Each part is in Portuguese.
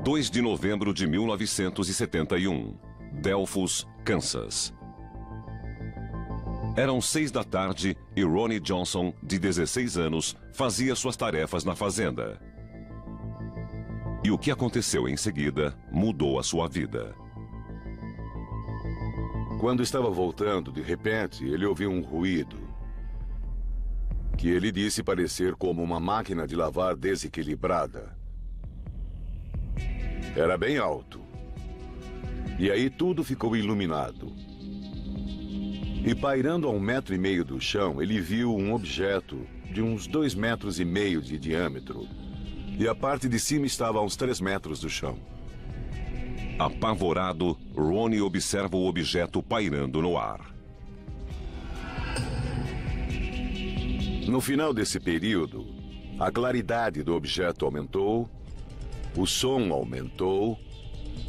2 de novembro de 1971, Delphos, Kansas. Eram 6 da tarde e Ronnie Johnson, de 16 anos, fazia suas tarefas na fazenda. E o que aconteceu em seguida mudou a sua vida. Quando estava voltando, de repente, ele ouviu um ruído que ele disse parecer como uma máquina de lavar desequilibrada. Era bem alto. E aí tudo ficou iluminado. E pairando a 1,5 metro do chão, ele viu um objeto de uns 2,5 metros de diâmetro. E a parte de cima estava a uns 3 metros do chão. Apavorado, Ronnie observa o objeto pairando no ar. No final desse período, a claridade do objeto aumentou, o som aumentou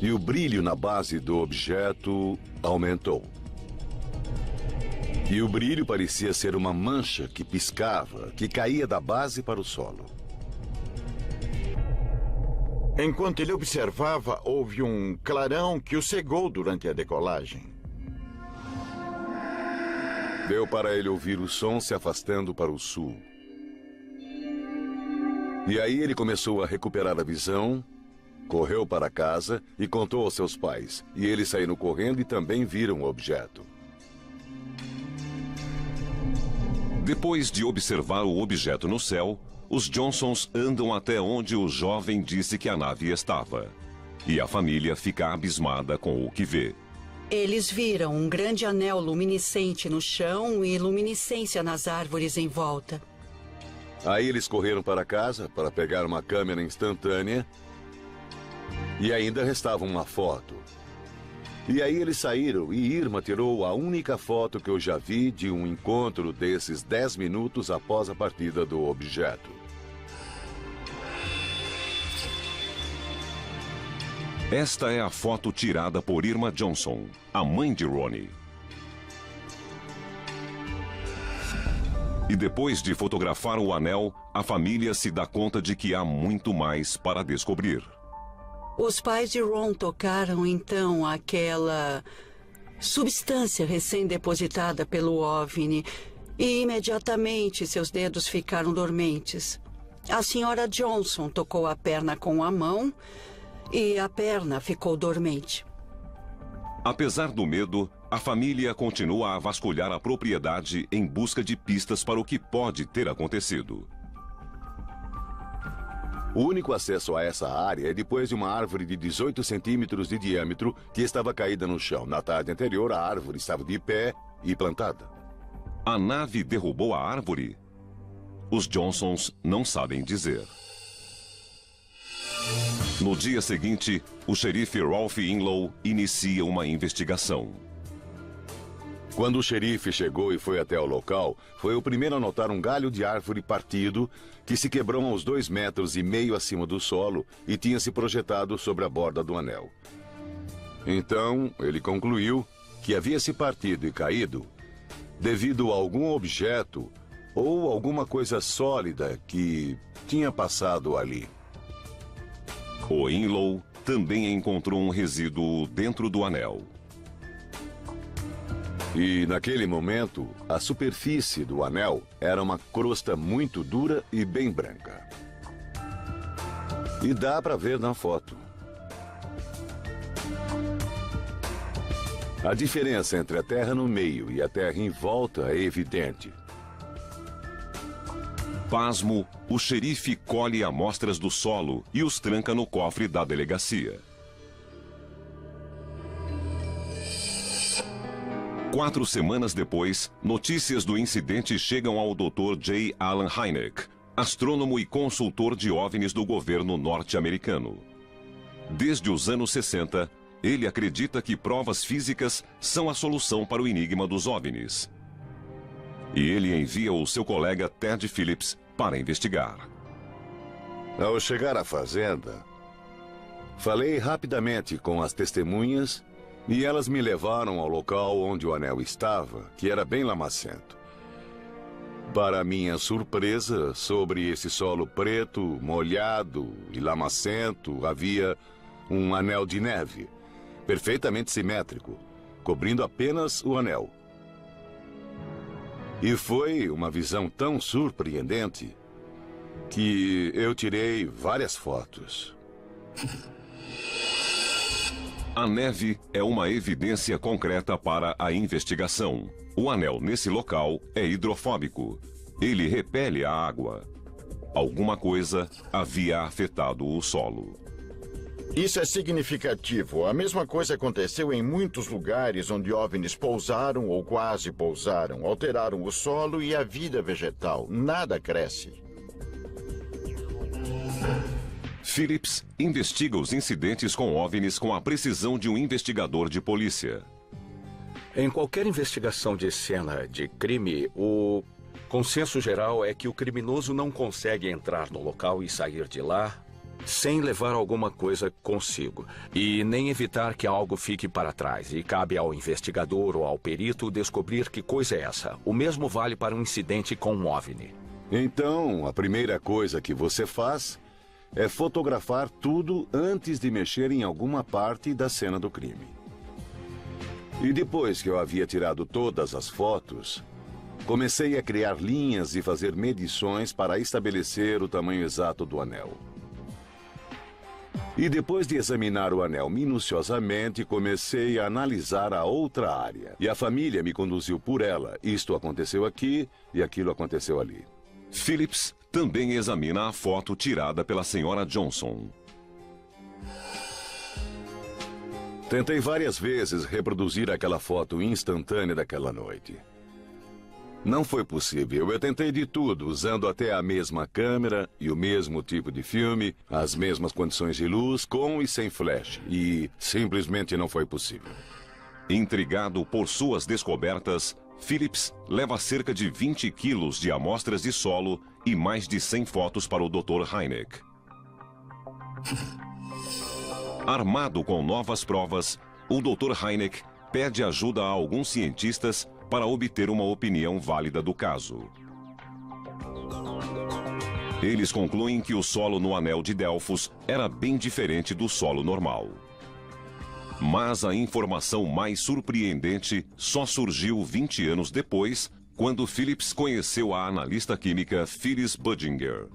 e o brilho na base do objeto aumentou. E o brilho parecia ser uma mancha que piscava, que caía da base para o solo. Enquanto ele observava, houve um clarão que o cegou durante a decolagem. Deu para ele ouvir o som se afastando para o sul. E aí ele começou a recuperar a visão, correu para casa e contou aos seus pais. E eles saíram correndo e também viram o objeto. Depois de observar o objeto no céu, os Johnsons andam até onde o jovem disse que a nave estava. E a família fica abismada com o que vê. Eles viram um grande anel luminescente no chão e luminescência nas árvores em volta. Aí eles correram para casa para pegar uma câmera instantânea e ainda restava uma foto. E aí eles saíram e Irma tirou a única foto que eu já vi de um encontro desses 10 minutos após a partida do objeto. Esta é a foto tirada por Irma Johnson, a mãe de Ronnie. E depois de fotografar o anel, a família se dá conta de que há muito mais para descobrir. Os pais de Ron tocaram então aquela substância recém-depositada pelo OVNI e imediatamente seus dedos ficaram dormentes. A senhora Johnson tocou a perna com a mão e a perna ficou dormente. Apesar do medo, a família continua a vasculhar a propriedade em busca de pistas para o que pode ter acontecido. O único acesso a essa área é depois de uma árvore de 18 centímetros de diâmetro que estava caída no chão. Na tarde anterior, a árvore estava de pé e plantada. A nave derrubou a árvore? Os Johnsons não sabem dizer. No dia seguinte, o xerife Ralph Inlow inicia uma investigação. Quando o xerife chegou e foi até o local, foi o primeiro a notar um galho de árvore partido que se quebrou a uns 2,5 metros acima do solo e tinha se projetado sobre a borda do anel. Então, ele concluiu que havia se partido e caído devido a algum objeto ou alguma coisa sólida que tinha passado ali. O Inlow também encontrou um resíduo dentro do anel. E naquele momento, a superfície do anel era uma crosta muito dura e bem branca. E dá para ver na foto. A diferença entre a terra no meio e a terra em volta é evidente. Pasmo, o xerife colhe amostras do solo e os tranca no cofre da delegacia. 4 semanas depois, notícias do incidente chegam ao Dr. J. Allen Hynek, astrônomo e consultor de OVNIs do governo norte-americano. Desde os anos 60, ele acredita que provas físicas são a solução para o enigma dos OVNIs. E ele envia o seu colega Ted Phillips para investigar. Ao chegar à fazenda, falei rapidamente com as testemunhas e elas me levaram ao local onde o anel estava, que era bem lamacento. Para minha surpresa, sobre esse solo preto, molhado e lamacento, havia um anel de neve, perfeitamente simétrico, cobrindo apenas o anel. E foi uma visão tão surpreendente que eu tirei várias fotos. A neve é uma evidência concreta para a investigação. O anel nesse local é hidrofóbico. Ele repele a água. Alguma coisa havia afetado o solo. Isso é significativo. A mesma coisa aconteceu em muitos lugares onde OVNIs pousaram ou quase pousaram, alteraram o solo e a vida vegetal. Nada cresce. Phillips investiga os incidentes com OVNIs com a precisão de um investigador de polícia. Em qualquer investigação de cena de crime, o consenso geral é que o criminoso não consegue entrar no local e sair de lá sem levar alguma coisa consigo, e nem evitar que algo fique para trás, e cabe ao investigador ou ao perito descobrir que coisa é essa. O mesmo vale para um incidente com um OVNI. Então, a primeira coisa que você faz é fotografar tudo antes de mexer em alguma parte da cena do crime. E depois que eu havia tirado todas as fotos, comecei a criar linhas e fazer medições para estabelecer o tamanho exato do anel. E depois de examinar o anel minuciosamente, comecei a analisar a outra área. E a família me conduziu por ela. Isto aconteceu aqui e aquilo aconteceu ali. Phillips também examina a foto tirada pela senhora Johnson. Tentei várias vezes reproduzir aquela foto instantânea daquela noite. Não foi possível. Eu tentei de tudo, usando até a mesma câmera e o mesmo tipo de filme, as mesmas condições de luz, com e sem flash. E simplesmente não foi possível. Intrigado por suas descobertas, Phillips leva cerca de 20 quilos de amostras de solo e mais de 100 fotos para o Dr. Hynek. Armado com novas provas, o Dr. Hynek pede ajuda a alguns cientistas para obter uma opinião válida do caso. Eles concluem que o solo no anel de Delfos era bem diferente do solo normal. Mas a informação mais surpreendente só surgiu 20 anos depois, quando Phillips conheceu a analista química Phyllis Budinger.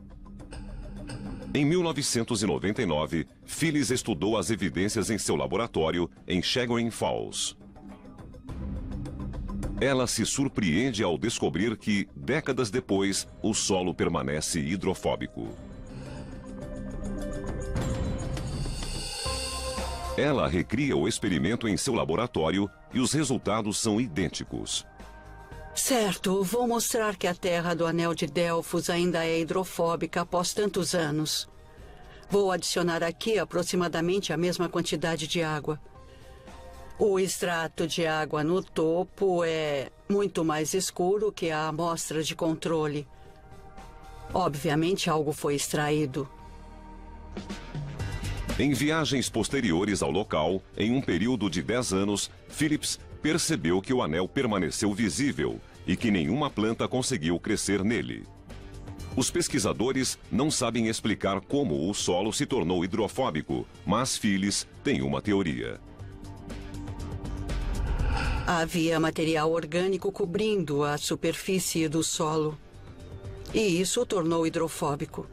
Em 1999, Phyllis estudou as evidências em seu laboratório em Chagrin Falls. Ela se surpreende ao descobrir que, décadas depois, o solo permanece hidrofóbico. Ela recria o experimento em seu laboratório e os resultados são idênticos. Certo, vou mostrar que a terra do Anel de Delfos ainda é hidrofóbica após tantos anos. Vou adicionar aqui aproximadamente a mesma quantidade de água. O extrato de água no topo é muito mais escuro que a amostra de controle. Obviamente, algo foi extraído. Em viagens posteriores ao local, em um período de 10 anos, Phillips percebeu que o anel permaneceu visível e que nenhuma planta conseguiu crescer nele. Os pesquisadores não sabem explicar como o solo se tornou hidrofóbico, mas Phyllis tem uma teoria. Havia material orgânico cobrindo a superfície do solo. E isso o tornou hidrofóbico.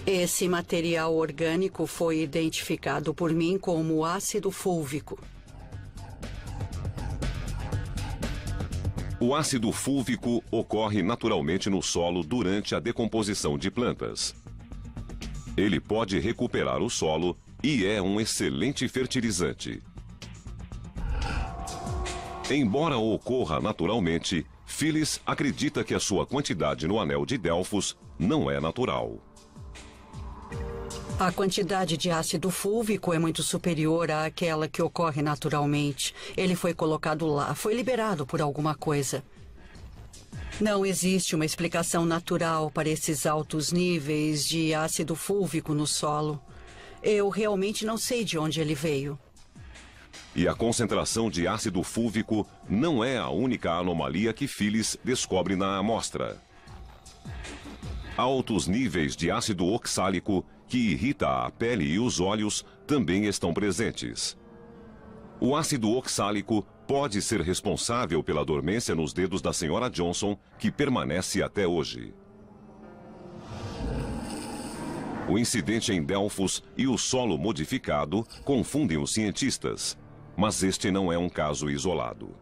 Esse material orgânico foi identificado por mim como ácido fúlvico. O ácido fúlvico ocorre naturalmente no solo durante a decomposição de plantas. Ele pode recuperar o solo e é um excelente fertilizante. Embora ocorra naturalmente, Phyllis acredita que a sua quantidade no anel de Delfos não é natural. A quantidade de ácido fúlvico é muito superior àquela que ocorre naturalmente. Ele foi colocado lá, foi liberado por alguma coisa. Não existe uma explicação natural para esses altos níveis de ácido fúlvico no solo. Eu realmente não sei de onde ele veio. E a concentração de ácido fúlvico não é a única anomalia que Phyllis descobre na amostra. Altos níveis de ácido oxálico que irrita a pele e os olhos, também estão presentes. O ácido oxálico pode ser responsável pela dormência nos dedos da Sra. Johnson, que permanece até hoje. O incidente em Delfos e o solo modificado confundem os cientistas, mas este não é um caso isolado.